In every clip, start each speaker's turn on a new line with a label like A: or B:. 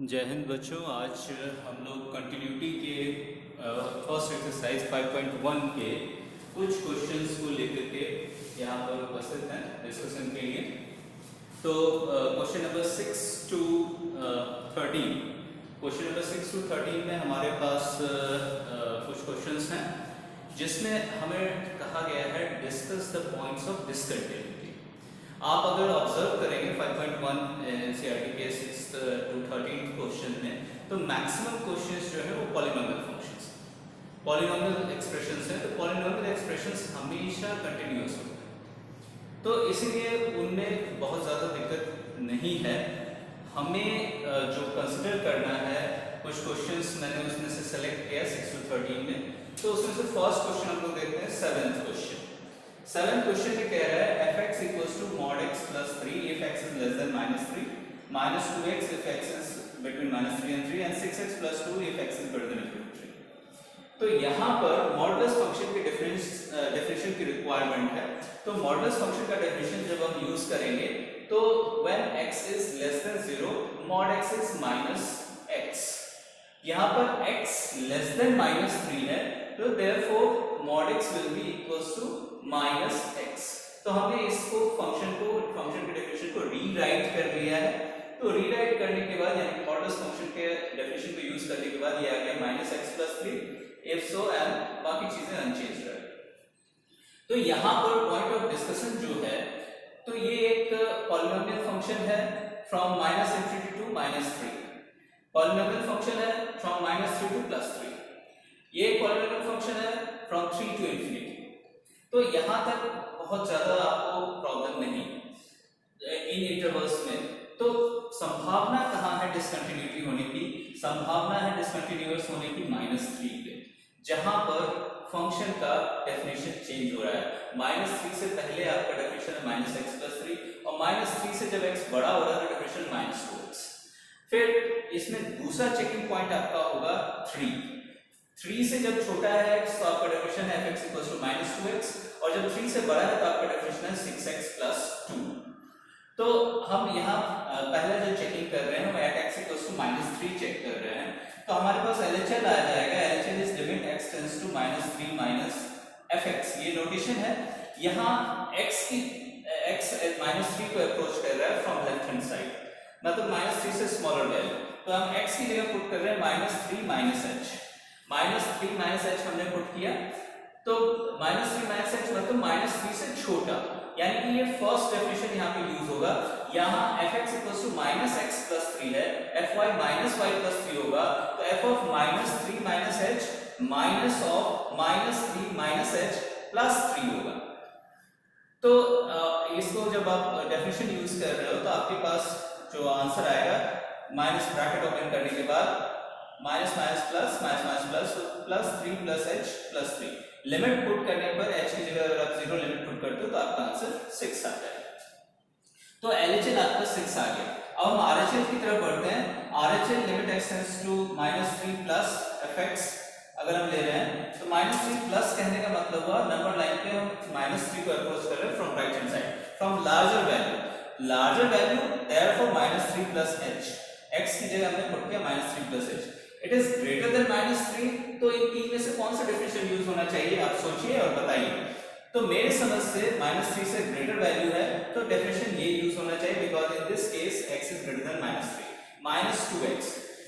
A: जय हिंद बच्चों। आज हम लोग कंटिन्यूटी के फर्स्ट एक्सरसाइज 5.1 के कुछ क्वेश्चंस को लेकर के यहाँ पर उपस्थित हैं डिस्कशन के लिए। तो question number 6 to 13, question number 6 to 13 में हमारे पास कुछ क्वेश्चंस हैं जिसमें हमें कहा गया है discuss the points of discontinuity. आप अगर ऑब्जर्व करेंगे 5.1 एनसीईआरटी के 6 to 13 क्वेश्चन में, तो मैक्सिमम क्वेश्चंस जो है वो पॉलिनोमियल फंक्शंस, पॉलिनोमियल एक्सप्रेशंस हैं। तो पॉलिनोमियल एक्सप्रेशंस हमेशा कंटिन्यूअस होते हैं, तो इसीलिए उनमें बहुत ज़्यादा दिक्कत नहीं है। हमें जो कंसिडर करना है, कुछ क्वेश्चंस मैंने उसमें से सेलेक्ट किया 6 to 13 में। तो उसमें से फर्स्ट क्वेश्चन हम लोग देखते हैं 7th क्वेश्चन। 7th क्वेश्चन ये कह रहा है f(x) = mod x plus 3 if x is less than -3, minus 2x if x is between -3 and 3, and 6x plus 2 if x is greater than or equal to 3। तो यहाँ पर modulus function के definition की requirement है। तो modulus function का definition जब हम यूज करेंगे तो when x is less than 0 mod x is minus x। यहाँ पर x less than -3 है, तो therefore mod x will be equals to minus x। तो हमने इसको फंक्शन के डेफिनेशन को रीराइट कर लिया है। तो रीराइट करने के बाद यानी मॉडुलस फंक्शन के डेफिनेशन को यूज करने के बाद ये आ गया -x plus 3 if so and बाकी चीजें अनचेंज रहेगी। तो यहाँ पर पॉइंट ऑफ डिस्कशन जो है, तो ये एक पॉलिनोमियल फंक्शन है फ्रॉम -∞ to -3, पॉलिनोमियल फंक्शन है फ्रॉम -3 to +3, ये पॉलिनोमियल फंक्शन है फ्रॉम 3 to ∞। तो यहाँ तक बहुत ज्यादा आपको प्रॉब्लम नहीं इन इंटरवल्स में। तो संभावना कहाँ है डिसकंटिन्यूटी होने की? संभावना है डिसकंटिन्यूअस होने की -3 पे, जहां पर फंक्शन का डेफिनेशन चेंज हो रहा है। -3 से पहले आपका डेफिनेशन है -x plus 3, और -3 से जब x बड़ा हो रहा है तो डेफिनेशन -2x। फिर इसमें दूसरा चेकिंग पॉइंट आपका होगा 3 से जब छोटा है x तो आपका डेफिनेशन है f(x) = -2x, और जब 3 से बड़ा है तो आपका डेफिनेशन है 6x plus 2। तो हम यहाँ पहले जो चेकिंग कर रहे हैं हम x = -3 चेक कर रहे हैं। तो हमारे पास LHL आ जाएगा। LHL is limit x tends to -3 minus fx। ये नोटेशन है। यहाँ x -3 को अप्रोच कर रहा है फ्रॉम लेफ्ट हैंड साइड, मतलब -3 से स्मॉलर वैल्यू। तो हम x की जगह पुट कर रहे हैं -3 minus h। -3 minus h हमने पुट किया, तो -3 minus h मतलब -3 से छोटा, यानी कि ये फर्स्ट डेफिनेशन यहाँ पे यूज होगा। यहाँ f(x) = -x plus 3 है, fy -y plus 3 होगा, तो f of -3 minus h minus of -3 minus h plus 3 होगा। तो इसको जब आप डेफिनेशन यूज कर रहे हो तो आपके पास जो आंसर आएगा, माइनस ब्रैकेट ओपन करने के बाद minus plus +3 plus h plus 3। Limit put करने पर h की जगह अगर आप 0 लिमिट पुट करते हो तो आपका आंसर 6 आ जाएगा। तो LHL आपका 6 आ गया। अब हम RHL की तरफ बढ़ते हैं। RHL limit x tends to -3 plus fx अगर हम ले रहे हैं, तो -3 प्लस कहने का मतलब हुआ नंबर लाइन पे हम -3 को अप्रोच कर रहे हैं from right hand side, from larger value therefore -3 plus h। x की जगह हमने पुट किया -3 plus h। It is greater than -3, तो इन तीन में से कौन सा डेफिनेशन यूज होना चाहिए आप सोचिए और बताइए। तो मेरे समझ से -3 से ग्रेटर वैल्यू है तो डेफिनेशन ये यूज होना चाहिए, because in this case x is greater than -3 -2x।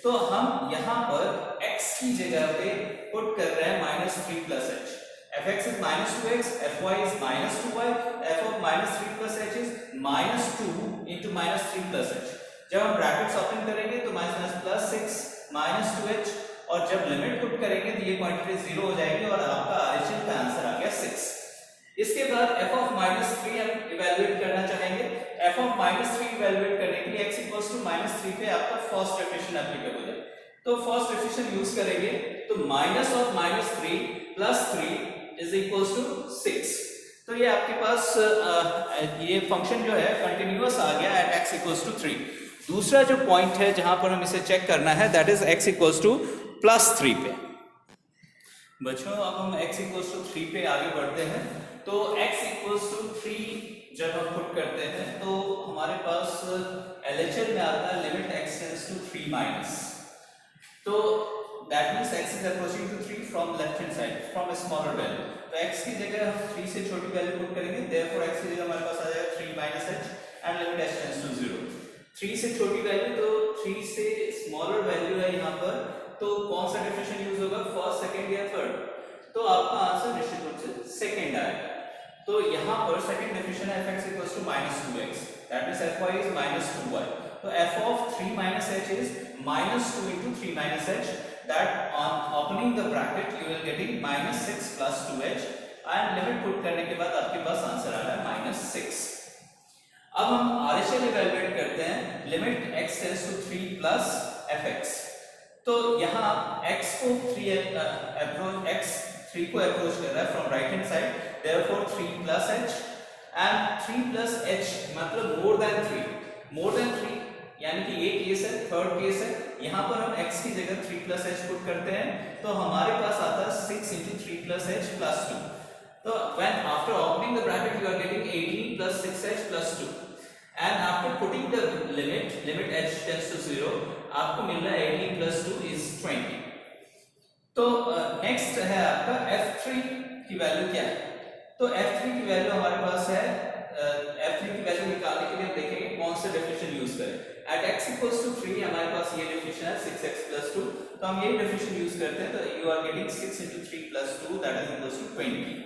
A: तो हम यहाँ पर x की जगह पे पुट कर रहे हैं -3 plus h। fx is -2x, fy is -2y, f of -3 plus h is -2 into -3 plus h। जब हम ब्रैकेट्स ओपन करेंगे तो +6 -2h, और जब लिमिट पुट करेंगे तो ये क्वांटिटी 0 हो जाएगी और आपका RHL का आंसर आ गया 6। इसके बाद f of -3 हम इवैल्यूएट करना चाहेंगे। f of -3 इवैल्यूएट करने के लिए x = -3 पे आपका फर्स्ट डेफिनेशन एप्लीकेबल है, तो फर्स्ट डेफिनेशन यूज करेंगे। तो -3 + 3 = 6। तो ये आपके पास ये फंक्शन जो है कंटिन्यूअस आ गया एट x = 3। दूसरा जो पॉइंट है जहां पर हम इसे चेक करना है, दैट इज x = +3 पे। बच्चों अब हम x = 3 पे आगे बढ़ते हैं। तो x = 3 जब हम पुट करते हैं तो हमारे पास LHL में आता है limit x tends to 3 minus, तो that means x is approaching to 3 from left hand side from a smaller value, तो x की जगह हम 3 से छोटी वैल्यू पुट करेंगे, देयरफॉर x की जगह हमारे पास आ जाएगा 3 minus h and limit h tends to 0। 3 से छोटी वैल्यू तो 3 से स्मॉलर वैल्यू है यहाँ पर, तो कौन सा डेफिनेशन यूज होगा, फर्स्ट, सेकंड या थर्ड, तो आपका आंसर निश्चित रूप से सेकंड आएगा। तो यहाँ पर सेकंड डेफिनेशन है fx equals to -2x, that means fy is -2y, तो f of 3 minus h is -2 into 3 minus h, that on opening the bracket you will getting -6 plus 2h and limit put करने के बाद आपके पास answer आ रहा है -6। अब हम RHL evaluate करते हैं, limit x tends to 3 plus fx, तो यहाँ x को 3 को अप्रोच कर रहा है from right hand side, therefore 3 plus h and 3 plus h मतलब मोर देन 3 यानी कि ये केस है, थर्ड केस है, यहाँ पर हम x की जगह 3 plus h पुट करते हैं, तो हमारे पास आता है 6 into 3 plus h plus 2, तो when after opening the bracket you are getting 18 plus 6h plus 2 and after putting the limit h tends to 0 आपको मिल रहा है 18 plus 2 is 20। तो नेक्स्ट है आपका f3 की वैल्यू क्या है, तो f3 की वैल्यू हमारे पास है, f3 की वैल्यू निकालने के लिए हम देखेंगे कौन सा डेफिनेशन यूज करें। एट x इक्वल्स टू 3 हमारे पास ये डेफिनेशन है 6x plus 2, तो हम ये डेफिनेशन यूज करते हैं, तो you are getting 6 into 3 plus 2 that is equals to 20।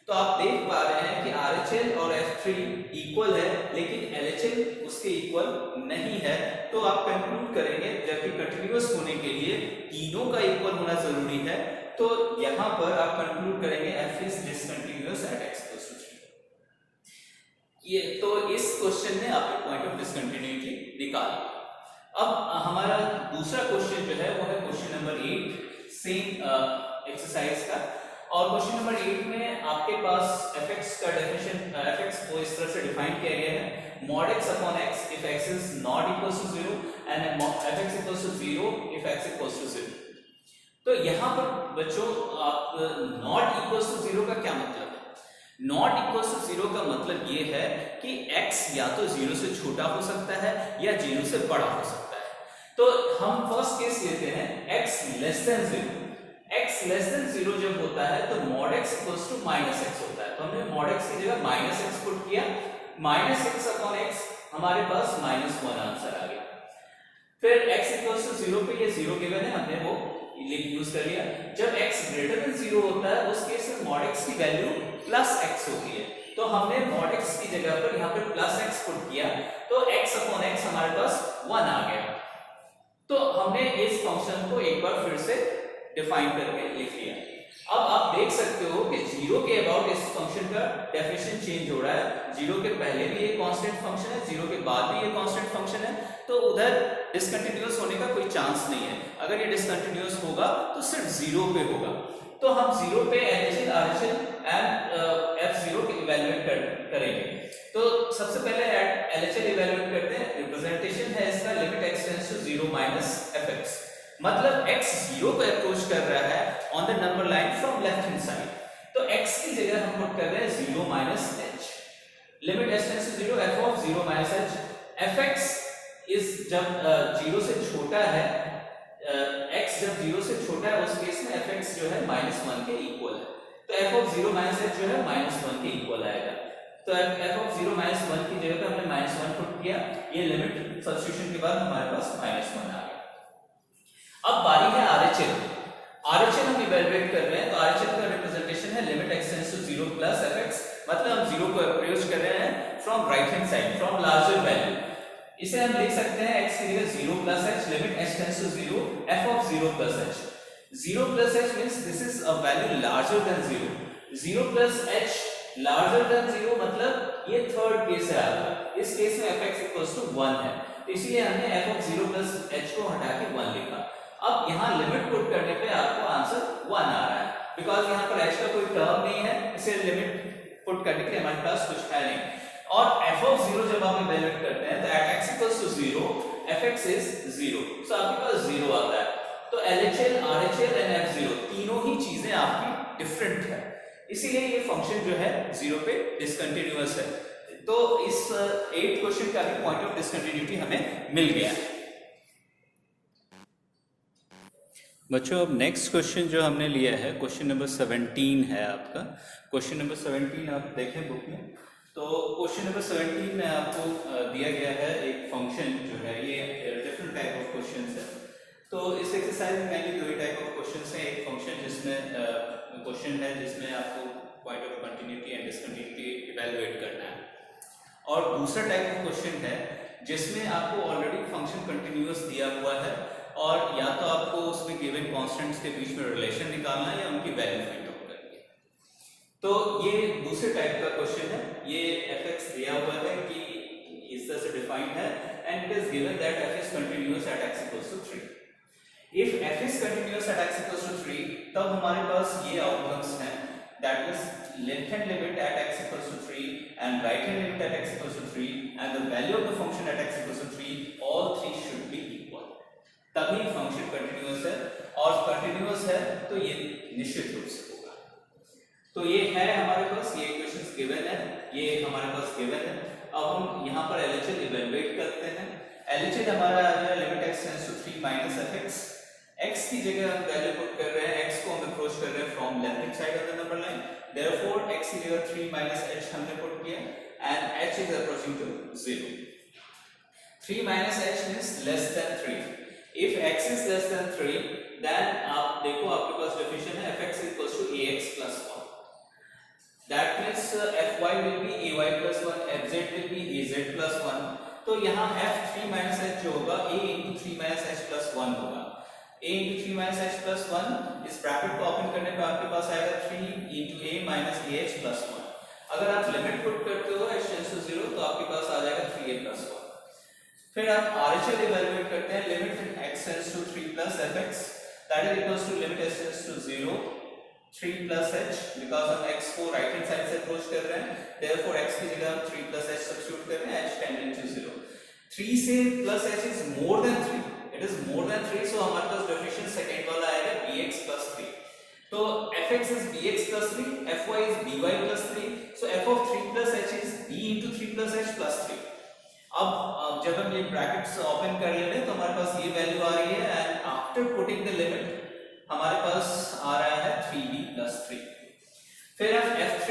A: तो आप देख पा रहे हैं कि RHL और f3 इक्वल है लेकिन LHL उसके इक्वल नहीं है, तो आप कंक्लूड करेंगे जबकि कंटीन्यूअस होने के लिए तीनों का इक्वल होना जरूरी है, तो यहां पर आप कंक्लूड करेंगे f is discontinuous at x equals to 3। ये तो इस क्वेश्चन में आपने पॉइंट ऑफ डिसकंटिन्यूटी निकाल लिया। अब हमारा दूसरा क्वेश्चन जो है वो है क्वेश्चन नंबर 8 सेम एक्सरसाइज का, और क्वेश्चन नंबर 8 में आपके पास fx का डेफिनेशन, fx को इस तरह से डिफाइन किया गया है, mod x upon x if x is not equals to 0 and fx equals to 0 if x equals to 0। तो यहाँ पर बच्चों आप not equals to 0 का क्या मतलब है, not equals to 0 का मतलब ये है कि x या तो 0 से छोटा हो सकता है या 0 से बड़ा हो सकता है। तो हम फर्स्ट केस लेते हैं x less than 0, x less than 0 जब होता है तो mod x equals to -x होता है, तो हमने mod x की जगह -x पुट किया, -x upon x हमारे पास -1 आंसर आ गया। फिर x equals to 0 पे ये 0 गिवन है, हमने वो यूज कर लिया। जब x greater than 0 होता है उस केस में mod x की वैल्यू +x होती है, तो हमने mod x की जगह पर यहाँ पे +x पुट किया, तो x upon x हमारे पास 1 आ गया। तो हमने इस फंक्शन को एक बार फिर से डिफाइन करके लिख लिया। अब आप देख सकते हो कि 0 के अबाउट इस फंक्शन का डेफिनेशन चेंज हो रहा है, 0 के पहले भी ये कांस्टेंट फंक्शन है, 0 के बाद भी ये कांस्टेंट फंक्शन है, तो उधर डिसकंटिन्यूअस होने का कोई चांस नहीं है। अगर ये डिसकंटिन्यूअस होगा तो सिर्फ 0 पे होगा, तो हम 0 पे LHL RHL एंड f0 की इवैल्यूएट करेंगे। तो सबसे पहले LHL इवैल्यूएट करते हैं, रिप्रेजेंटेशन है इसका limit x tends to 0 minus fx, मतलब x 0 को अप्रोच कर रहा है on the number line from left hand side, तो x की जगह हम पुट कर रहे हैं 0 minus h, limit h tends to 0 f of 0 minus h, fx is जब 0 से छोटा है, x जब 0 से छोटा है उस केस में fx जो है -1 के इक्वल है, तो f of 0 माइनस h जो है -1 के इक्वल आएगा, तो f of 0 माइनस 1 की जगह पे हमने -1 पुट किया, ये लिमिट सब्स्टिट्यूशन के बाद हमारे पास -1 आ गया। अब बारी है RHL, RHL हम इवैल्यूएट कर रहे हैं, तो RHL का रिप्रेजेंटेशन है limit x tends to 0 plus fx, मतलब हम 0 को अप्रोच कर रहे हैं from right hand side from larger value, इसे हम लिख सकते हैं x की जगह 0 plus h, limit h tends to 0 f of 0 plus h, 0 plus h means this is a value larger than 0, 0 plus h larger than 0 मतलब ये third case है आपका, इस केस में fx इक्वल्स टू 1 है, तो इसीलिए हमने f of 0 प्लस h को हटा के 1 लिखा। अब यहाँ लिमिट पुट करने पे आपको आंसर 1 आ रहा है, बिकॉज यहाँ पर h का कोई टर्म नहीं है, इसे लिमिट पुट करने के लिए हमारे पास कुछ है नहीं, और f of 0 जब आप इवैल्यूएट करते हैं तो at x equals to 0 fx is 0, सो आपके पास 0 आता है, तो LHL RHL and f0 तीनों ही चीजें आपकी डिफरेंट है, इसीलिए ये फंक्शन जो है 0 पे डिसकंटिन्यूअस है। तो इस 8 क्वेश्चन का भी पॉइंट ऑफ डिसकंटिन्यूटी हमें मिल गया है। बच्चों अब नेक्स्ट क्वेश्चन जो हमने लिया है क्वेश्चन नंबर 17 है आपका। क्वेश्चन नंबर 17 आप देखें बुक में, तो क्वेश्चन नंबर 17 में आपको दिया गया है एक फंक्शन जो है, ये डिफरेंट टाइप ऑफ क्वेश्चंस है। तो इस एक्सरसाइज में मेनली दो ही टाइप ऑफ क्वेश्चंस हैं। एक फंक्शन जिसमें क्वेश्चन है जिसमें आपको point of continuity and discontinuity evaluate करना है, और दूसरा टाइप ऑफ क्वेश्चन है जिसमें आपको ऑलरेडी फंक्शन कंटिन्यूअस दिया हुआ है और या तो आपको उसमें गिवन कांस्टेंट्स के बीच में रिलेशन निकालना है या उनकी वैल्यू फाइंड आउट करनी है। तो ये दूसरे टाइप का क्वेश्चन है। ये fx दिया हुआ है कि इस तरह से डिफाइंड है and it is given that f is continuous at x equals to 3। if f is continuous at x equals to 3 तब हमारे पास ये आउटकम्स हैं, that is left hand limit at x equals to 3 and right hand limit at x equals to 3 and the value of the function at x equals to 3, all three should be equal, तभी function continuous है। और continuous है तो ये निश्चित रूप से होगा। तो ये है हमारे पास, ये इक्वेशंस गिवन है, ये हमारे पास गिवन है। अब हम यहाँ पर एलएचएल इवैल्यूएट करते हैं। एलएचएल हमारा आ गया limit x tends to 3 minus fx। x की जगह हम वैल्यू पुट कर रहे हैं, x को हम अप्रोच कर रहे हैं from left hand side of the number line, therefore x की जगह 3 माइनस h हमने पुट किया and h is approaching to 0। 3 minus h means less than 3। If x is less than 3, then आप देखो आपके पास डेफिनेशन है fx equals to ax plus 1. That means fy will be ay plus 1, fz will be az plus 1. तो यहाँ f3 minus h जो होगा a into 3 minus h plus 1 होगा। a into 3 minus h plus 1, इस bracket को open करने पर आपके पास आएगा 3 into a minus ah plus 1। अगर आप लिमिट पुट करते हो h tends to 0 तो आपके पास आ जाएगा 3a plus 1। फिर आप RHL इवैल्यूएट करते हैं, limit x tends to 3 plus fx, that is equals to limit h tends to 0 3 plus h, because हम x को राइट हैंड साइड से अप्रोच कर रहे हैं, therefore x की जगह हम 3 plus h सब्स्टिट्यूट कर रहे हैं, h tending to 0। 3 से plus h is more than 3, it is more than 3, so हमारे पास डेफिनेशन सेकंड वाला आएगा bx plus 3। तो fx is bx plus 3, fy is by plus 3, so f of 3 plus h is b into 3 plus h plus 3। अब जब हम ये brackets open कर ले रहे हैं तो हमारे पास ये वैल्यू आ रही है and after putting the limit हमारे पास आ रहा है 3b plus 3। फिर हम f3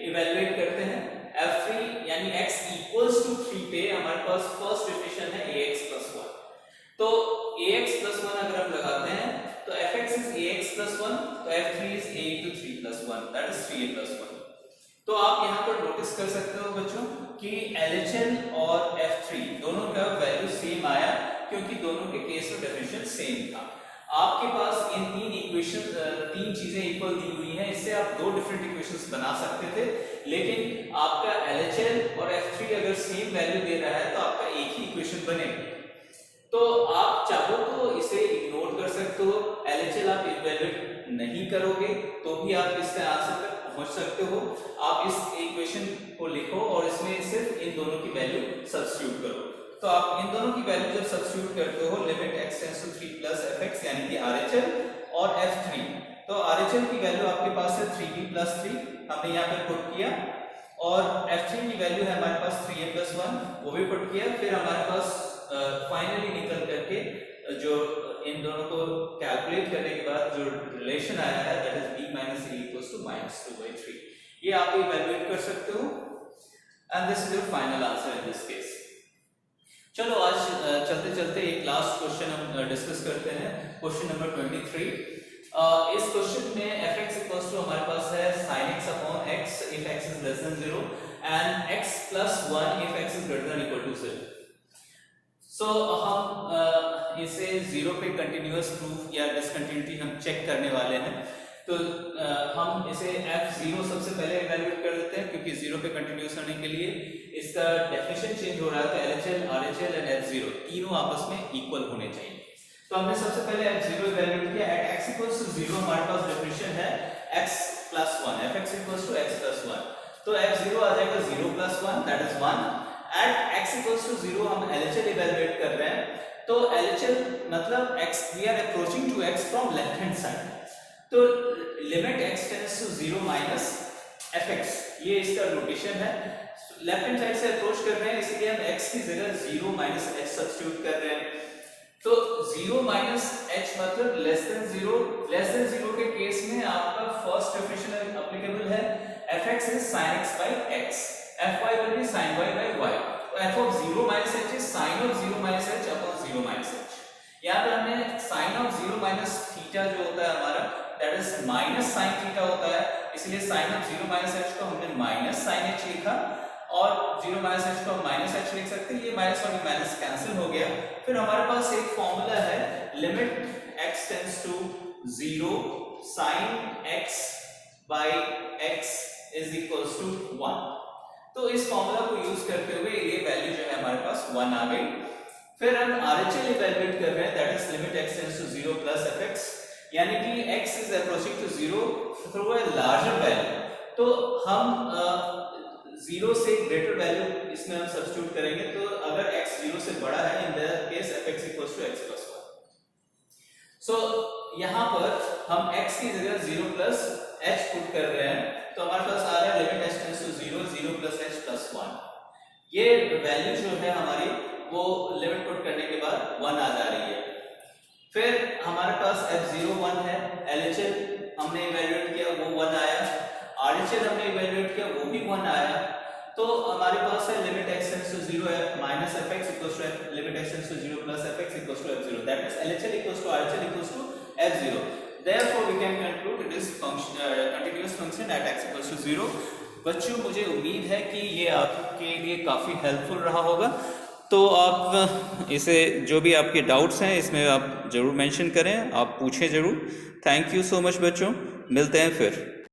A: इवैल्यूएट करते हैं। f3 यानी x equals to 3 पे हमारे पास फर्स्ट डेफिनेशन है ax plus 1। तो ax plus 1 अगर हम लगाते हैं तो fx is ax plus 1, तो f3 is a into 3 plus 1, that is 3a plus 1। तो आप यहाँ पर नोटिस कर सकते हो बच्चों कि LHL और F3 दोनों का वैल्यू सेम आया, क्योंकि दोनों के केस में डेफिनेशन सेम था। आपके पास इन तीन चीजें इक्वल दी हुई हैं, इससे आप दो डिफरेंट इक्वेशंस बना सकते थे, लेकिन आपका LHL और F3 अगर सेम वैल्यू दे रहा है तो आपका एक ही इक्वेशन बनेगा। तो आप चाहो तो इसे इग्नोर कर सकते हो, LHL आप इवैल्यूएट नहीं करोगे तो भी आप इसके आंसर तक पहुंच सकते हो। आप इस इक्वेशन को लिखो और इसमें सिर्फ इन दोनों की वैल्यू सब्स्टिट्यूट करो। तो आप इन दोनों की वैल्यू जब सब्स्टिट्यूट करते हो, limit x tends to 3 plus fx यानी कि RHL और f3, तो RHL की वैल्यू आपके पास है 3b plus 3, हमने यहाँ पे पुट किया, और f3 की वैल्यू है हमारे पास 3a plus 1, वो भी पुट किया। फिर हमारे पास फाइनली निकल करके जो इन दोनों को कैलकुलेट करने के बाद जो रिलेशन आया है that is b minus a equals to -2/3। ये आप इवैल्यूएट कर सकते हो and this is your final answer in this case. चलो आज चलते चलते एक लास्ट क्वेश्चन हम डिस्कस करते हैं, क्वेश्चन नंबर 23। इस क्वेश्चन में fx इक्वल्स टू हमारे पास है sin x upon x if x is less than 0 and x plus 1 if x is greater than equal to 0। सो हम इसे 0 पे कंटिन्यूअस प्रूफ या डिसकंटिन्यूटी हम चेक करने वाले हैं। तो हम इसे f0 सबसे पहले इवैल्यूएट कर देते हैं, क्योंकि 0 पे कंटिन्यूअस होने के लिए इसका डेफिनेशन चेंज हो रहा है, तो LHL, RHL एंड f0 तीनों आपस में इक्वल होने चाहिए। तो हमने सबसे पहले f0 इवैल्यूएट किया, एट x इक्वल्स टू 0 हमारे पास डेफिनेशन है x plus 1, fx equals to x plus 1, तो f0 आ जाएगा 0 plus 1 that is 1। At x equals to 0 हम LHL इवैल्यूएट कर रहे हैं, तो LHL मतलब x we are approaching to x from left hand side, तो limit x tends to 0 minus fx, ये इसका नोटेशन है। लेफ्ट हैंड साइड से अप्रोच कर रहे हैं, इसलिए हम x की जगह 0 माइनस एच सब्स्टिट्यूट कर रहे हैं। तो 0 माइनस एच मतलब लेस देन 0। लेस देन 0 के केस में आपका फर्स्ट डेफिनेशन एप्लीकेबल है, fx is sin x by x, fy will be sin y by y। तो f of 0 minus h is sin of 0 minus h upon 0 minus h। यहाँ पे हमने sin of 0 minus theta जो होता है हमारा that is minus sin theta होता है, इसलिए sin of 0 minus h को हमने minus sin h लिखा और 0 minus h को minus h लिख सकते हैं। ये माइनस और माइनस कैंसिल हो गया। फिर हमारे पास एक फॉर्मूला है limit x tends to 0 sin x by x is equals to 1। तो इस फॉर्मूला को यूज करते हुए ये वैल्यू जो है हमारे पास 1 आ गई। फिर हम RHL इवैल्यूएट कर रहे हैं, that is limit x tends to 0 plus fx, यानी कि x is approaching to 0 through a larger value. तो हम 0 से ग्रेटर वैल्यू इसमें हम सब्स्टिट्यूट करेंगे, तो अगर x 0 से बड़ा है in that case fx equals to x plus 1। So यहां पर हम x की जगह 0 प्लस h पुट कर रहे हैं, तो हमारे पास आ रहा है limit h tends to 0 0 plus h plus 1। ये वैल्यू जो है हमारी वो लिमिट पुट करने के बाद 1 आ जा रही है। फिर हमारे पास f01 है, LHL हमने इवैल्यूएट किया वो 1 आया, RHL हमने इवैल्यूएट किया वो भी 1 आया। तो हमारे पास है लिमिट x टेंड्स टू 0 है minus fx equals to limit x tends to 0 plus fx equals to f0, that means LHL equals to RHL equals to f0। Therefore we can conclude it is continuous function at x equals to 0। बच्चों मुझे उम्मीद है कि ये आपके लिए काफ़ी helpful रहा होगा, तो आप इसे जो भी आपके डाउट्स हैं इसमें आप ज़रूर मेंशन करें, आप पूछें ज़रूर। थैंक यू सो मच बच्चों, मिलते हैं फिर।